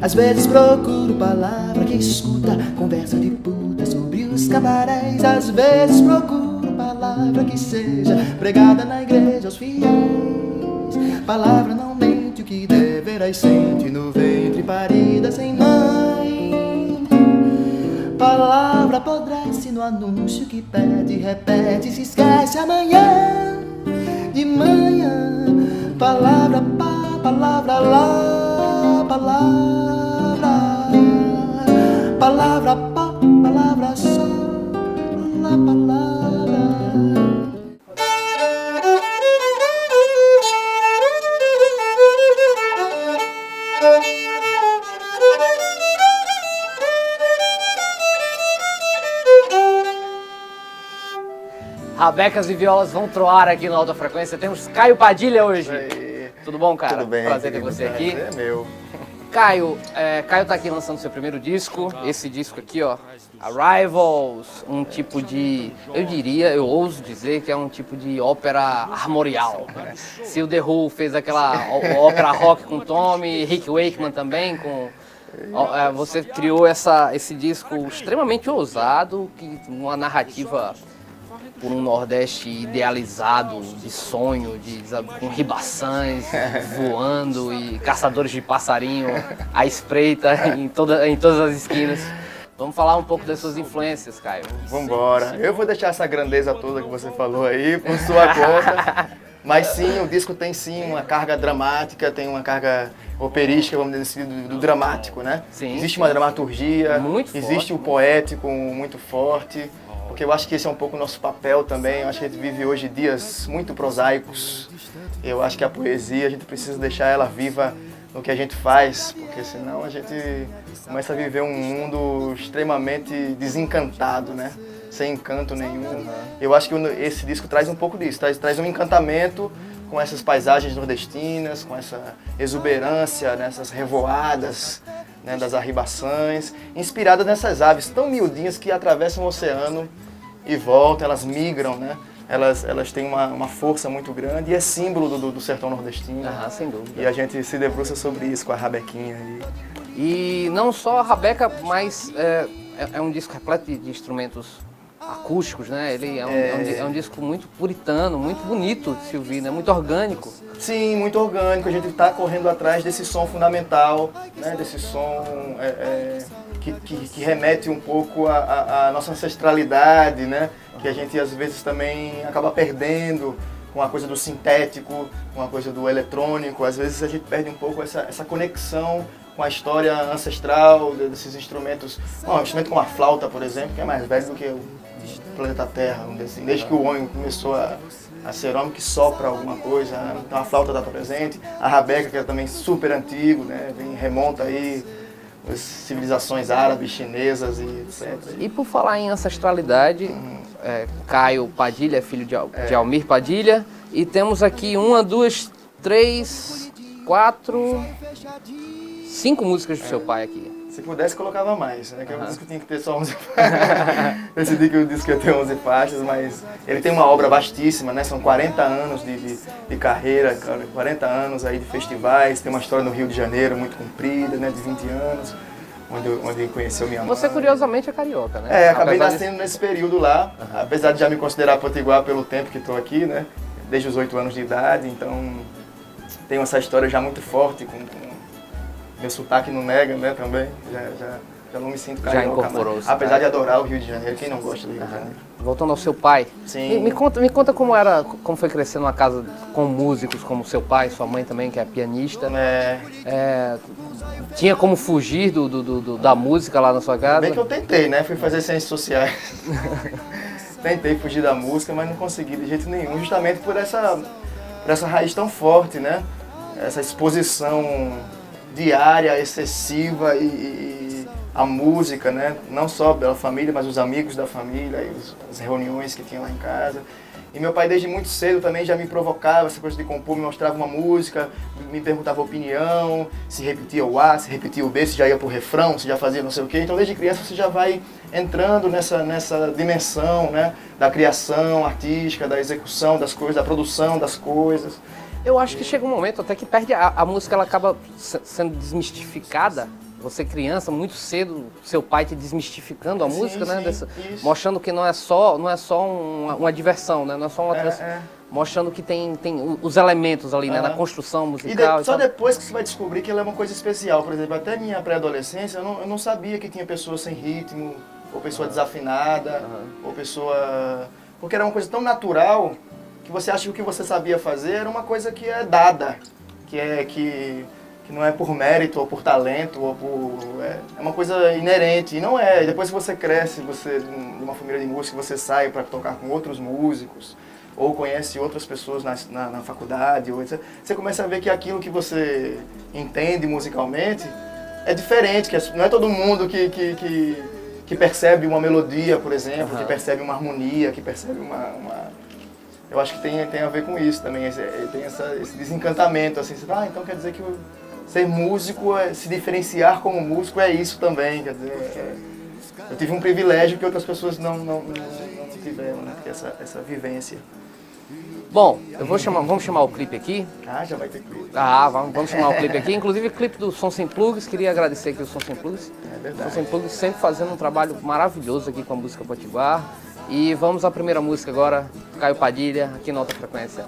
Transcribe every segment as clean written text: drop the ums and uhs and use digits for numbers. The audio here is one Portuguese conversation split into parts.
Às vezes procuro palavra que escuta conversa de puta sobre os cabarés. Às vezes procuro palavra que seja pregada na igreja aos fiéis. Palavra não mente, o que deverás sente no ventre parida sem mãe. Palavra apodrece no anúncio que pede, repete, se esquece amanhã de manhã. Palavra pá, palavra lá, palavra. Palavra pá, palavra só, lá, palavra. Rabecas e violas vão troar aqui na Alta Frequência. Temos Caio Padilha hoje. Tudo bom, cara? Tudo bem. Prazer ter você aqui. É meu. Caio tá aqui lançando seu primeiro disco. Esse disco aqui, ó, Arrivals, um tipo de, eu ouso dizer que é um tipo de ópera armorial. Se o The Who fez aquela ópera rock com Tommy, Rick Wakeman também com... Você criou esse disco extremamente ousado, uma narrativa por um Nordeste idealizado, de sonho, com ribaçãs voando e caçadores de passarinho à espreita em todas as esquinas. Vamos falar um pouco das suas influências, Caio. Vambora. Eu vou deixar essa grandeza toda que você falou aí por sua conta. Mas sim, o disco tem sim uma carga dramática, tem uma carga operística, vamos dizer assim, do dramático, né? Sim. Existe uma dramaturgia, muito existe forte, o poético muito forte. Porque eu acho que esse é um pouco o nosso papel também. Eu acho que a gente vive hoje dias muito prosaicos. Eu acho que a poesia, a gente precisa deixar ela viva no que a gente faz, porque senão a gente começa a viver um mundo extremamente desencantado, né? Sem encanto nenhum. Eu acho que esse disco traz um pouco disso, traz um encantamento com essas paisagens nordestinas, com essa exuberância, nessas revoadas, né, das arribaçães, inspiradas nessas aves tão miudinhas que atravessam o oceano e voltam, elas migram, né? Elas têm uma força muito grande e é símbolo do sertão nordestino. Sem dúvida. E a gente se debruça sobre isso com a rabequinha. E não só a rabeca, mas é um disco repleto de instrumentos acústicos, né? Ele é um disco muito puritano, muito bonito de se ouvir, né? Muito orgânico. Sim, muito orgânico. A gente está correndo atrás desse som fundamental, né? Desse som que remete um pouco à nossa ancestralidade, né? Que a gente às vezes também acaba perdendo com a coisa do sintético, com a coisa do eletrônico. Às vezes a gente perde um pouco essa conexão com a história ancestral desses instrumentos. Um instrumento como a flauta, por exemplo, que é mais velho do que o planeta Terra, assim. Desde que o homem começou a ser homem que sopra alguma coisa, então a flauta está presente. A rabeca, que é também super antigo, né? Remonta aí as civilizações árabes, chinesas e etc. E por falar em ancestralidade, Caio Padilha é filho de Almir Padilha, e temos aqui 1, 2, 3, 4, 5 músicas do seu pai aqui. Se pudesse, colocava mais, né? Que o disco tinha que ter só 11 faixas. Decidi que o disco ia ter 11 faixas, mas ele tem uma obra vastíssima, né? São 40 anos de carreira, 40 anos aí de festivais, tem uma história no Rio de Janeiro muito comprida, né? De 20 anos, onde conheceu minha mãe. Você, curiosamente, é carioca, né? Acabei nascendo nesse período lá, apesar de já me considerar potiguar pelo tempo que estou aqui, né? Desde os 8 anos de idade, então tenho essa história já muito forte com meu sotaque não nega, né, também, já não me sinto carioca. Já incorporou. Apesar de adorar o Rio de Janeiro, quem não gosta do Rio de Janeiro? Voltando ao seu pai, Sim. Me conta como foi crescer numa casa com músicos como seu pai, sua mãe também, que é pianista. Tinha como fugir da música lá na sua casa? Bem que eu tentei, né, fui fazer ciências sociais. Tentei fugir da música, mas não consegui de jeito nenhum, justamente por essa raiz tão forte, né, essa exposição diária, excessiva e a música, né? Não só pela família, mas os amigos da família e as reuniões que tinha lá em casa. E meu pai desde muito cedo também já me provocava essa coisa de compor, me mostrava uma música, me perguntava a opinião, se repetia o A, se repetia o B, se já ia pro refrão, se já fazia não sei o quê. Então desde criança você já vai entrando nessa dimensão, né? Da criação artística, da execução das coisas, da produção das coisas. Eu acho que chega um momento até que perde a música, ela acaba sendo desmistificada você criança, muito cedo, seu pai te desmistificando a música, né? Isso. Mostrando que não é só uma diversão, né? Não é só uma mostrando que tem os elementos ali, né? Na construção musical. Só depois que você vai descobrir que ela é uma coisa especial. Por exemplo, até minha pré-adolescência, eu não sabia que tinha pessoa sem ritmo, ou pessoa desafinada, ou pessoa... Porque era uma coisa tão natural que você acha que o que você sabia fazer era uma coisa que é dada, que não é por mérito ou por talento, ou é uma coisa inerente. E não é. Depois que você cresce, você de uma família de música, você sai para tocar com outros músicos, ou conhece outras pessoas na faculdade, ou etc. Você começa a ver que aquilo que você entende musicalmente é diferente, que não é todo mundo que percebe uma melodia, por exemplo, que percebe uma harmonia, que percebe uma... Eu acho que tem a ver com isso também, tem esse desencantamento, assim, então quer dizer que ser músico, se diferenciar como músico é isso também, quer dizer, eu tive um privilégio que outras pessoas não tiveram, né, essa vivência. Bom, vamos chamar o clipe aqui. Já vai ter clipe. Vamos chamar o clipe aqui, inclusive o clipe do Som Sem Plugs, queria agradecer aqui o Som Sem Plugs. É verdade. Som Sem Plugs sempre fazendo um trabalho maravilhoso aqui com a música potiguar. E vamos à primeira música agora, Caio Padilha, aqui na Alta Frequência.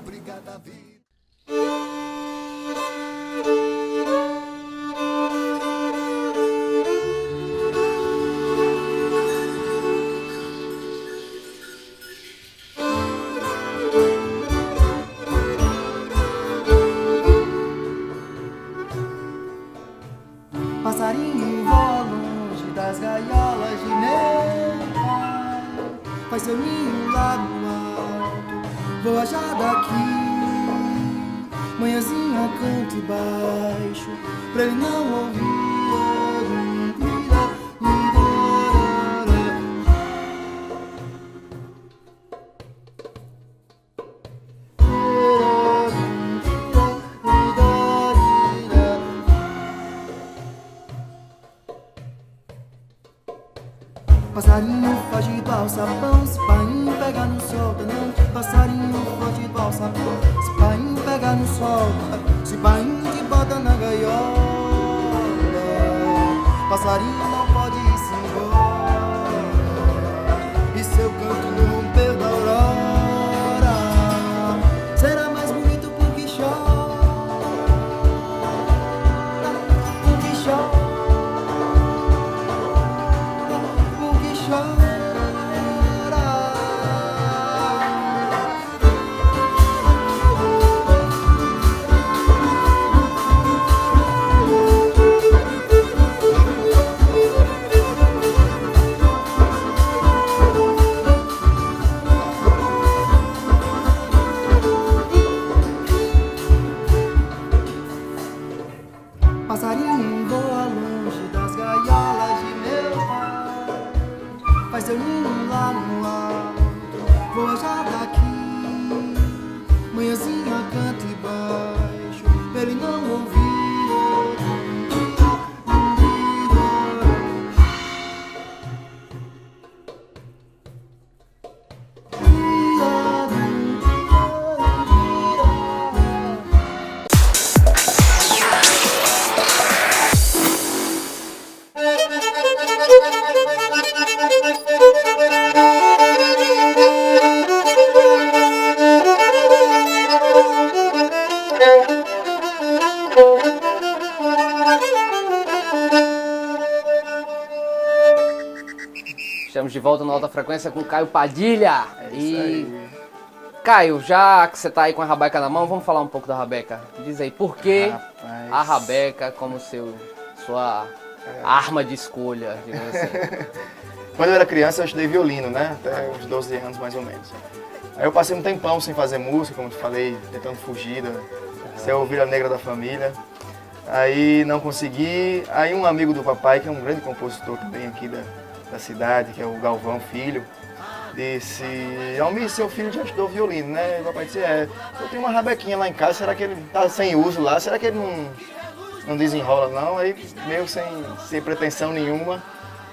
Passarinho voa longe das gaiolas de meu pai, faz seu ninho lá no alto, voa já daqui. Manhãzinha canta baixo, pra ele não ouvir. Passarinho fogido ao sapão, se painho pega no sol, não. Passarinho fogido ao sapão, se painho pega no sol, se painho te bota na gaiola. Passarinho não pode ir-se embora, e seu canto no romper da aurora será mais bonito porque chora, porque chora. Passarinho voa longe das gaiolas de meu pai, faz seu ninho lá no alto, voa já daqui. Manhãzinha canta baixo, pra ele não ouvir. Estamos de volta na Alta Frequência com Caio Padilha. Aí. Caio, já que você está aí com a rabeca na mão, vamos falar um pouco da rabeca. Diz aí, por que a rabeca como sua arma de escolha, digamos assim? Quando eu era criança eu estudei violino, né? Até uns 12 anos mais ou menos. Aí eu passei um tempão sem fazer música, como eu te falei, tentando fugir, ser a ovelha negra da família. Aí não consegui. Aí um amigo do papai, que é um grande compositor também aqui da cidade, que é o Galvão Filho, disse: Almir, seu filho já estudou violino, né? E o papai disse: eu tenho uma rabequinha lá em casa, será que ele tá sem uso lá? Será que ele não desenrola não? Aí meio sem pretensão nenhuma,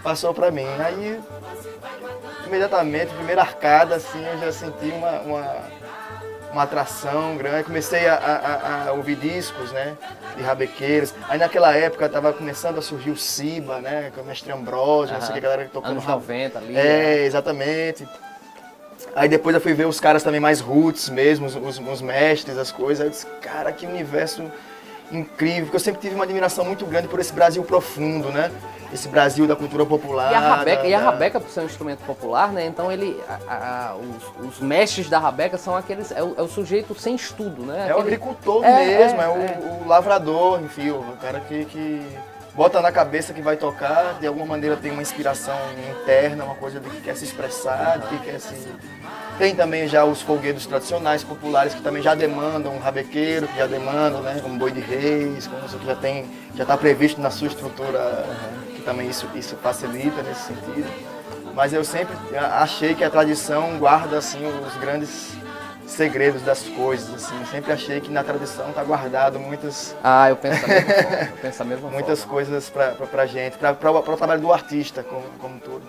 passou pra mim. Aí imediatamente, primeira arcada, assim, eu já senti uma atração grande. Comecei a ouvir discos, né, de rabequeiros. Aí naquela época estava começando a surgir o Siba, né, com o Mestre Ambrósio, não sei o que, a galera tocando. Anos 90 ali. Exatamente. Aí depois eu fui ver os caras também mais roots mesmo, os mestres, as coisas. Aí eu disse, cara, que universo incrível, porque eu sempre tive uma admiração muito grande por esse Brasil profundo, né? Esse Brasil da cultura popular. E a rabeca, por ser um instrumento popular, né? Então os mestres da rabeca são aqueles. É o sujeito sem estudo, né? É o agricultor mesmo, o lavrador, enfim, o cara que bota na cabeça que vai tocar, de alguma maneira tem uma inspiração interna, uma coisa de que quer se expressar, de que quer se... Tem também já os folguedos tradicionais, populares, que também já demandam um rabequeiro, que já demandam, né, um boi de reis, como isso que já está previsto na sua estrutura, que também isso facilita nesse sentido. Mas eu sempre achei que a tradição guarda assim os grandes segredos das coisas, assim. Sempre achei que na tradição está guardado muitas... eu penso da mesma forma. Muitas coisas para a gente, para o trabalho do artista como todo.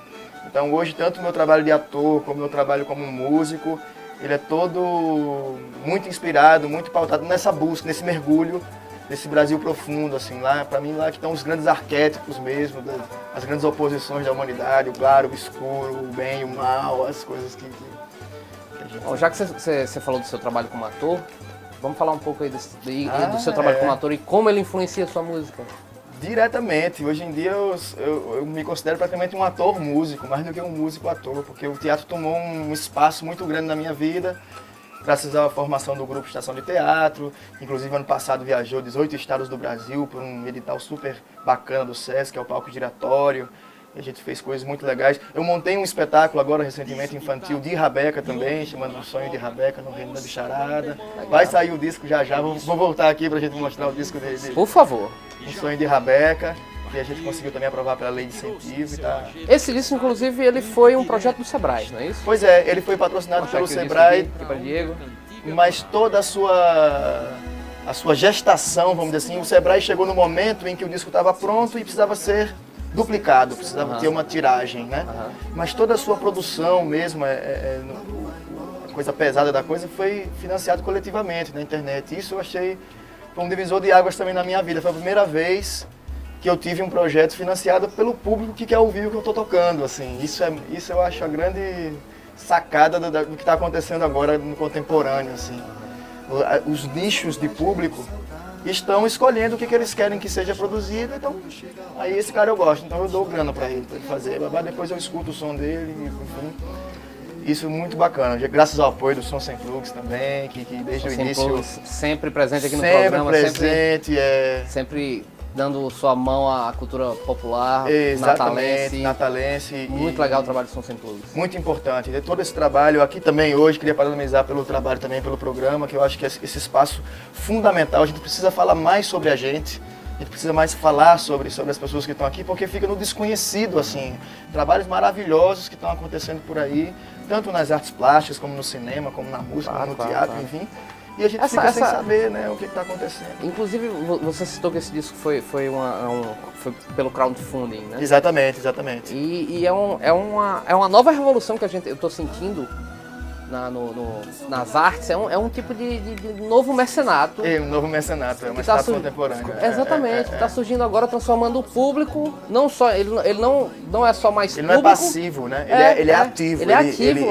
Então hoje, tanto o meu trabalho de ator, como o meu trabalho como músico, ele é todo muito inspirado, muito pautado nessa busca, nesse mergulho, nesse Brasil profundo, assim. Lá, para mim, lá que estão os grandes arquétipos mesmo, as grandes oposições da humanidade, o claro, o escuro, o bem, o mal, as coisas que a gente... Bom, já que você falou do seu trabalho como ator, vamos falar um pouco aí do seu trabalho como ator e como ele influencia a sua música. Diretamente. Hoje em dia eu me considero praticamente um ator músico, mais do que um músico ator, porque o teatro tomou um espaço muito grande na minha vida, graças à formação do grupo Estação de Teatro. Inclusive ano passado viajou 18 estados do Brasil por um edital super bacana do SESC, que é o Palco Giratório. E a gente fez coisas muito legais. Eu montei um espetáculo agora recentemente infantil de rabeca também, chamando O Sonho de Rabeca no Reino da Bicharada. Vai sair o disco já. Vou voltar aqui pra gente mostrar o disco dele. Por favor. Um Sonho de Rabeca, que a gente conseguiu também aprovar pela lei de incentivo e tá. Esse disco, inclusive, ele foi um projeto do Sebrae, não é isso? Pois é, ele foi patrocinado pelo Sebrae, aqui para Diego. Mas toda a sua gestação, vamos dizer assim, o Sebrae chegou no momento em que o disco estava pronto e precisava ser duplicado, precisava ter uma tiragem, né? Mas toda a sua produção mesmo, a coisa pesada da coisa, foi financiado coletivamente na internet. Isso eu achei foi um divisor de águas também na minha vida. Foi a primeira vez que eu tive um projeto financiado pelo público que quer ouvir o que eu estou tocando. Assim. Isso eu acho a grande sacada do que está acontecendo agora no contemporâneo. Assim. Os nichos de público estão escolhendo o que eles querem que seja produzido, então aí esse cara eu gosto, então eu dou grana para ele fazer. Depois eu escuto o som dele, enfim. Isso é muito bacana, graças ao apoio do Som Sem Plugs também, que desde o início... Sempre presente aqui no programa. Presente, sempre dando sua mão à cultura popular, exatamente, natalense. Muito legal o trabalho do Som Sem Plugs. Muito importante. De todo esse trabalho aqui também hoje, queria parabenizar pelo trabalho também, pelo programa, que eu acho que é esse espaço fundamental. A gente precisa falar mais sobre a gente precisa mais falar sobre as pessoas que estão aqui, porque fica no desconhecido, assim. Trabalhos maravilhosos que estão acontecendo por aí, tanto nas artes plásticas, como no cinema, como na música, como no teatro, enfim. E a gente fica sem saber, né, o que está acontecendo. Inclusive, você citou que esse disco foi pelo crowdfunding, né? Exatamente. E é uma nova revolução que eu estou sentindo nas artes. É um tipo de novo mecenato. Um novo mecenato, é uma estátua contemporânea. Exatamente, está surgindo agora, transformando o público, não só, ele não é só mais público. Ele não é passivo, né? Ele é ativo. Ele é ativo.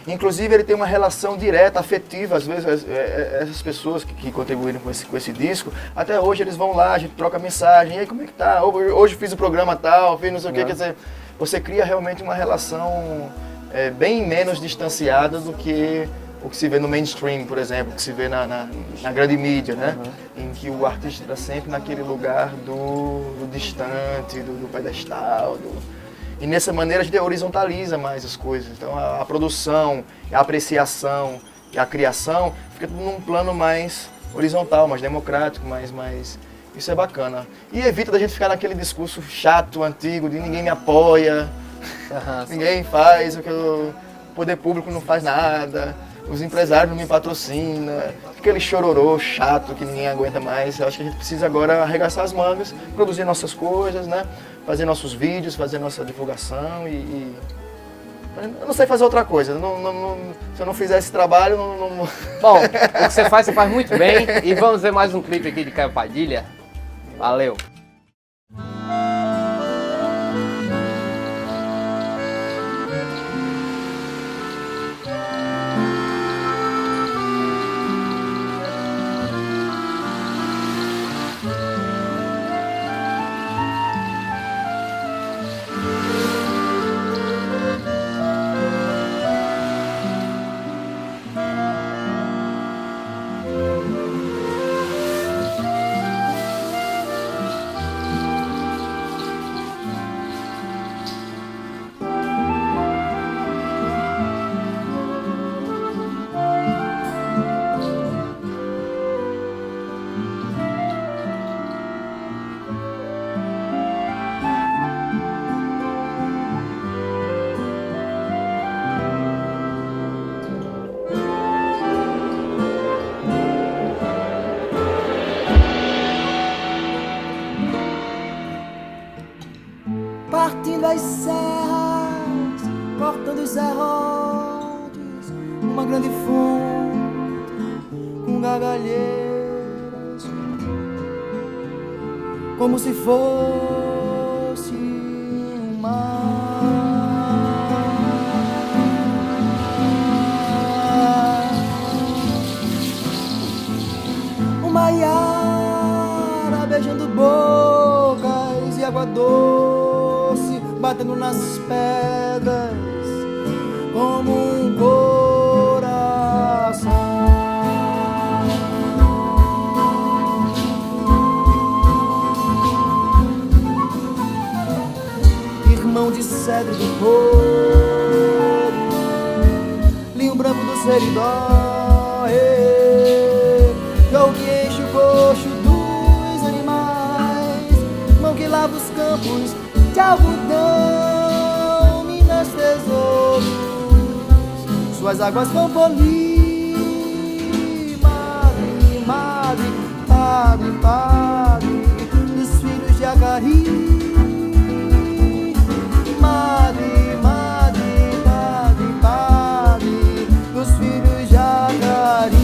Inclusive, ele tem uma relação direta, afetiva. Às vezes, essas pessoas que contribuíram com esse disco, até hoje eles vão lá, a gente troca mensagem, e aí, como é que tá? Hoje fiz o programa tal, fiz não sei o quê. Quer dizer, você cria realmente uma relação bem menos distanciada do que o que se vê no mainstream, por exemplo, o que se vê na grande mídia, né? Em que o artista está sempre naquele lugar do distante, do pedestal. E nessa maneira a gente horizontaliza mais as coisas. Então a produção, a apreciação e a criação fica tudo num plano mais horizontal, mais democrático, mais... Isso é bacana. E evita da gente ficar naquele discurso chato, antigo, de ninguém me apoia, ninguém faz, o poder público não faz nada, os empresários não me patrocinam, aquele chororô chato que ninguém aguenta mais. Eu acho que a gente precisa agora arregaçar as mangas, produzir nossas coisas, né? Fazer nossos vídeos, fazer nossa divulgação e Eu não sei fazer outra coisa. Se eu não fizer esse trabalho, Bom, o que você faz muito bem. E vamos ver mais um clipe aqui de Caio Padilha. Valeu! Partindo as serras, cortando os serrotes, uma grande fonte com gargalheiras, como se fosse um mar. Uma iara beijando bocas e água doce batendo nas pedras como um coração. Irmão de cedro do povo, linho branco do seridó, jogo que enche o coxo dos animais, mão que lava os campos de algodão, Minas tesouros, suas águas vão polir. Madre, madre, padre, padre, dos filhos de Acari. Madre, madre, padre, padre, dos filhos de Acari.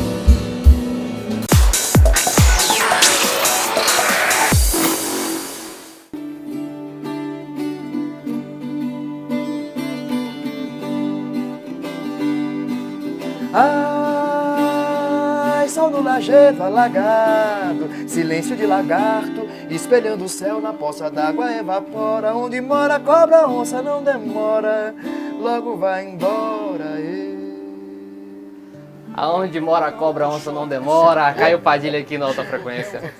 Ai, sol no lajedo alagado, silêncio de lagarto, espelhando o céu na poça d'água evapora. Onde mora a cobra, onça não demora, logo vai embora. Aonde mora a cobra, a onça não demora. Caio Padilha aqui na Alta Frequência.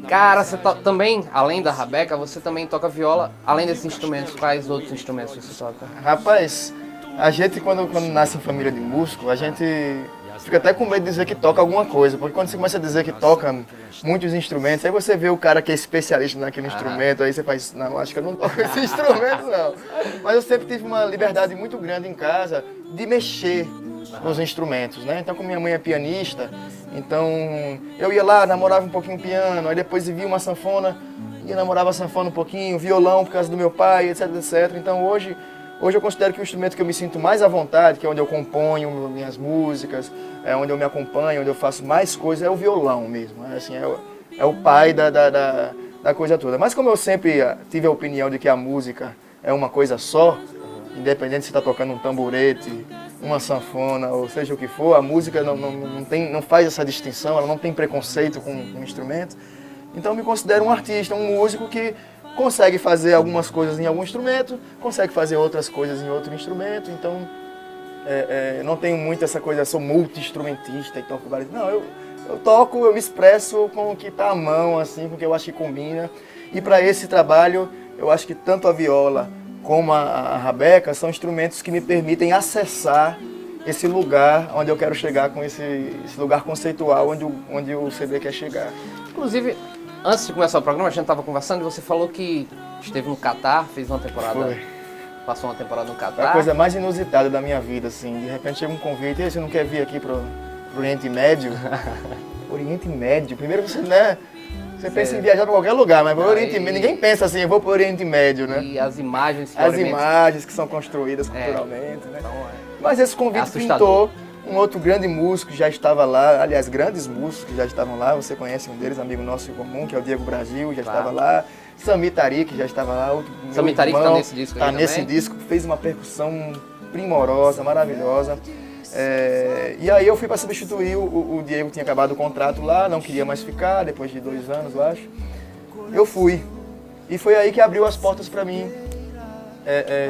Cara, você também, além da rabeca, você também toca viola. Além desses instrumentos, quais outros instrumentos você toca? Rapaz, a gente quando nasce em família de músico, a gente fica até com medo de dizer que toca alguma coisa, porque quando você começa a dizer que toca muitos instrumentos, aí você vê o cara que é especialista naquele instrumento, aí você faz, não, acho que eu não toco esse instrumento não. Mas eu sempre tive uma liberdade muito grande em casa de mexer nos instrumentos, né? Então, como minha mãe é pianista, então eu ia lá, namorava um pouquinho piano, aí depois via uma sanfona, ia namorava a sanfona um pouquinho, violão por causa do meu pai, etc, etc. Então hoje eu considero que o instrumento que eu me sinto mais à vontade, que é onde eu componho minhas músicas, é onde eu me acompanho, onde eu faço mais coisas, é o violão mesmo. Assim, é o pai da coisa toda. Mas como eu sempre tive a opinião de que a música é uma coisa só, independente se está tocando um tamborete, uma sanfona, ou seja o que for, a música não faz essa distinção, ela não tem preconceito com o instrumento. Então eu me considero um artista, um músico que consegue fazer algumas coisas em algum instrumento, consegue fazer outras coisas em outro instrumento, então não tenho muito essa coisa, sou multi-instrumentista e toco vários. Não, eu toco, eu me expresso com o que está à mão, assim, com o que eu acho que combina. E para esse trabalho, eu acho que tanto a viola como a rabeca são instrumentos que me permitem acessar esse lugar onde eu quero chegar, com esse lugar conceitual onde o CD quer chegar. Inclusive, antes de começar o programa, a gente estava conversando e você falou que esteve no Catar, fez uma temporada, passou uma temporada no Catar. Foi a coisa mais inusitada da minha vida, assim. De repente chega um convite, e você não quer vir aqui pro Oriente Médio? Oriente Médio? Primeiro você, né? Você pensa em viajar para qualquer lugar, mas para o Oriente Aí- Médio, ninguém pensa assim, eu vou para o Oriente Médio, né? E as imagens que As alimentam- imagens que são construídas culturalmente, né? Então, Mas esse convite assustador. pintou, um outro grande músico que já estava lá, aliás, grandes músicos que já estavam lá, você conhece um deles, amigo nosso em comum, que é o Diego Brasil, já Claro. estava lá. Sami Tariq já estava lá. Sami Tariq tá nesse disco Tá aí nesse também? disco, fez uma percussão primorosa, maravilhosa. E aí eu fui para substituir, o Diego tinha acabado o contrato lá, não queria mais ficar, depois de 2 anos, eu acho. Eu fui. E foi aí que abriu as portas para mim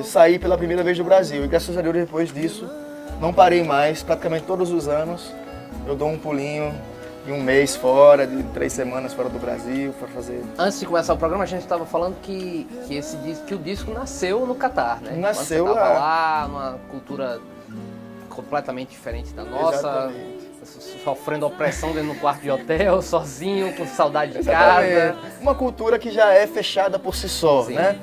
sair pela primeira vez do Brasil. E graças a Deus, depois disso, não parei mais. Praticamente todos os anos eu dou um pulinho de 1 mês fora, de 3 semanas fora do Brasil para fazer. Antes de começar o programa, a gente estava falando que o disco nasceu no Catar, né? Nasceu Quando você tava lá. lá, numa cultura completamente diferente da nossa. Exatamente. Sofrendo opressão dentro do quarto de hotel, sozinho, com saudade de casa. Exatamente. Uma cultura que já é fechada por si só, Sim. né?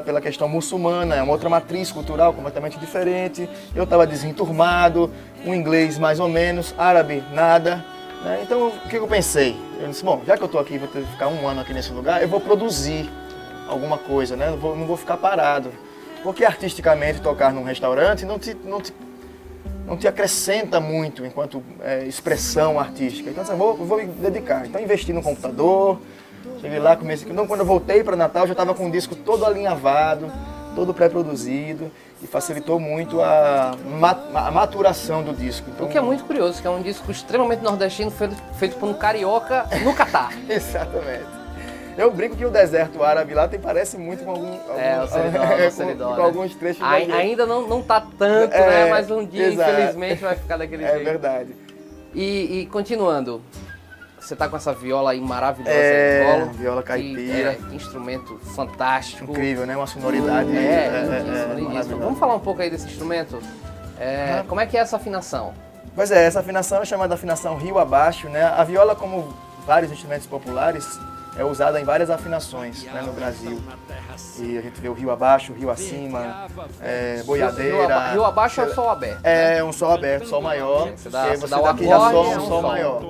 Pela questão muçulmana, é uma outra matriz cultural completamente diferente. Eu estava desenturmado, um inglês mais ou menos, árabe nada. Né? Então, o que eu pensei? Eu disse, bom, já que eu estou aqui, vou ter que ficar 1 ano aqui nesse lugar, eu vou produzir alguma coisa, né? Não vou ficar parado. Porque artisticamente tocar num restaurante não te acrescenta muito enquanto expressão artística. Então, assim, eu vou me dedicar. Então, investi no computador, cheguei lá, comecei. Então, quando eu voltei para Natal, já estava com o disco todo alinhavado, todo pré-produzido, e facilitou muito a maturação do disco. Então, O que é muito curioso, que é um disco extremamente nordestino, feito por um carioca no Catar. Exatamente. Eu brinco que o deserto árabe lá parece muito com o Seridó, com alguns trechos da Ainda não tá tanto, né? Mas um dia, exato. infelizmente, vai ficar daquele jeito. É verdade. E continuando, você tá com essa viola aí maravilhosa É, aí no colo. viola caipira. Que instrumento fantástico. Incrível, né? Uma sonoridade Lindíssimo, lindíssimo. maravilhosa. Vamos falar um pouco aí desse instrumento? Como é que é essa afinação? Pois é, essa afinação é chamada afinação rio abaixo, né? A viola, como vários instrumentos populares, é usada em várias afinações, né, no Brasil. E a gente vê o rio abaixo, o rio acima, boiadeira. Rio abaixo é o sol aberto. É um sol aberto, sol maior. Você dá e aí você o dá aqui já acorde, sol, é um um sol sol. maior.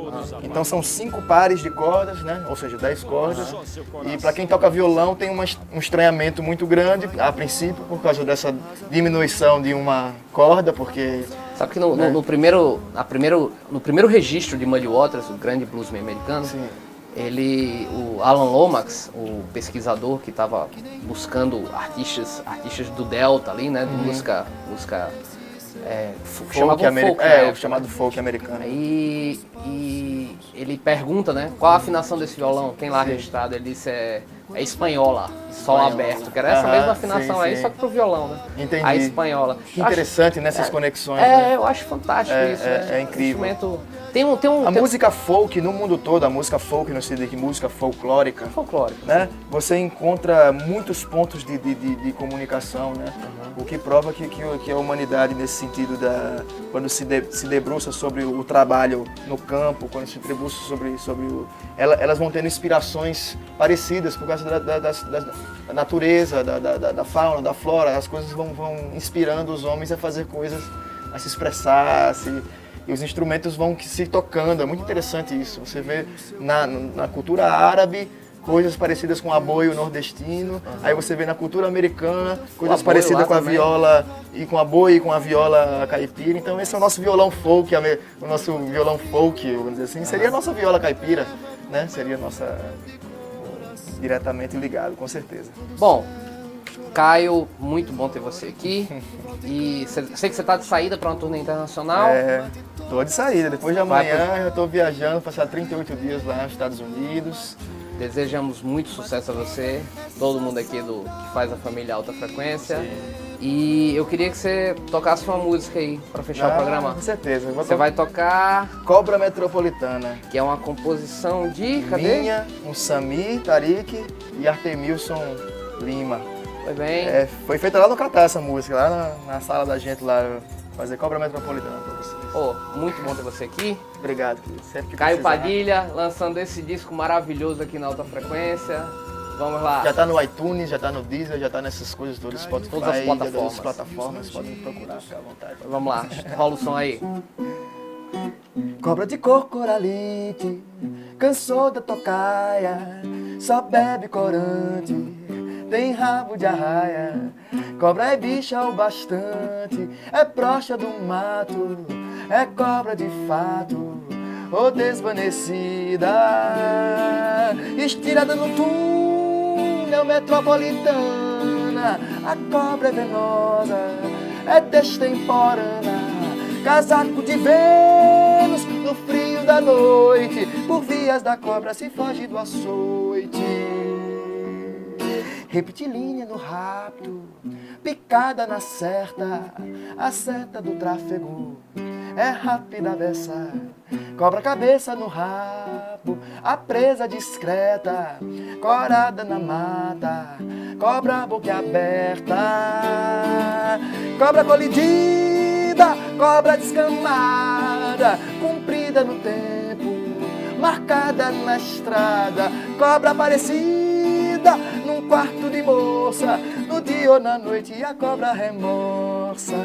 Então são 5 pares de cordas, né? Ou seja, 10 cordas. E para quem toca violão tem um estranhamento muito grande, a princípio, por causa dessa diminuição de uma corda, porque Sabe que no primeiro registro de Muddy Waters, o grande bluesman americano, Sim. o Alan Lomax, o pesquisador que estava buscando artistas do Delta ali, né, de música folk americano, né, o chamado folk americano. E ele pergunta, né, qual a afinação desse violão, tem lá registrado, ele disse é espanhola, sol Espanhola. aberto, que era essa Aham, mesma afinação sim, aí, sim. só que pro violão, né? Entendi. A espanhola. Que interessante nessas conexões. É, né? eu acho fantástico isso. é incrível. Instrumento... Tem um A música folk no mundo todo, a música folk no sentido de música folclórica, folclórico. né? Você encontra muitos pontos de comunicação, né? O que prova que a humanidade nesse sentido quando se debruça sobre o trabalho no campo, quando se debruça elas vão tendo inspirações parecidas por causa da natureza, da fauna, da flora. As coisas vão inspirando os homens a fazer coisas, a se expressar, e os instrumentos vão se tocando. É muito interessante isso. Você vê na cultura árabe coisas parecidas com o aboio nordestino. Aí você vê na cultura americana coisas aboio parecidas lá com a também. viola e com a boi e com a viola caipira. Então esse é o nosso violão folk, o nosso violão folk, vamos dizer assim, seria a nossa viola caipira, né? Seria a nossa diretamente ligado, com certeza. Bom, Caio, muito bom ter você aqui. E sei que você está de saída para uma turnê internacional. Tô de saída. Depois de amanhã eu tô viajando, passar 38 dias lá nos Estados Unidos. Desejamos muito sucesso a você, todo mundo aqui que faz a família Alta Frequência. E eu queria que você tocasse uma música aí para fechar o programa. Com certeza. Você vai tocar, Cobra Metropolitana. que é uma composição de... Cadê? Minha, um Sami Tariq e Artemilson Lima. Foi bem. Foi feita lá no Catar essa música, lá na sala da gente lá, fazer Cobra Metropolitana pra vocês. Pô, muito bom ter você aqui. Obrigado, querido. Sempre que Caio precisar. Padilha, lançando esse disco maravilhoso aqui na Alta Frequência. Vamos lá. Já tá no iTunes, já tá no Deezer, já tá nessas coisas todas, Spotify, Todas as plataformas. todas as plataformas, podem procurar, ficar à vontade. Vamos lá, rola o som aí. Cobra de cor coralite, cansou da tocaia, só bebe corante, tem rabo de arraia. Cobra é bicha o bastante, é broxa do mato, é cobra de fato, ou desvanecida, estirada no túnel metropolitana. A cobra é venosa, é destemporana, casaco de Vênus no frio da noite, por vias da cobra se foge do açoite. Reptilínea no rapto, picada na certa, a seta do tráfego é rápida beça. Cobra cabeça no rabo, a presa discreta, corada na mata, cobra boca aberta. Cobra colidida, cobra descamada, comprida no tempo, marcada na estrada. Cobra aparecida num quarto de moça, no dia ou na noite a cobra remorsa.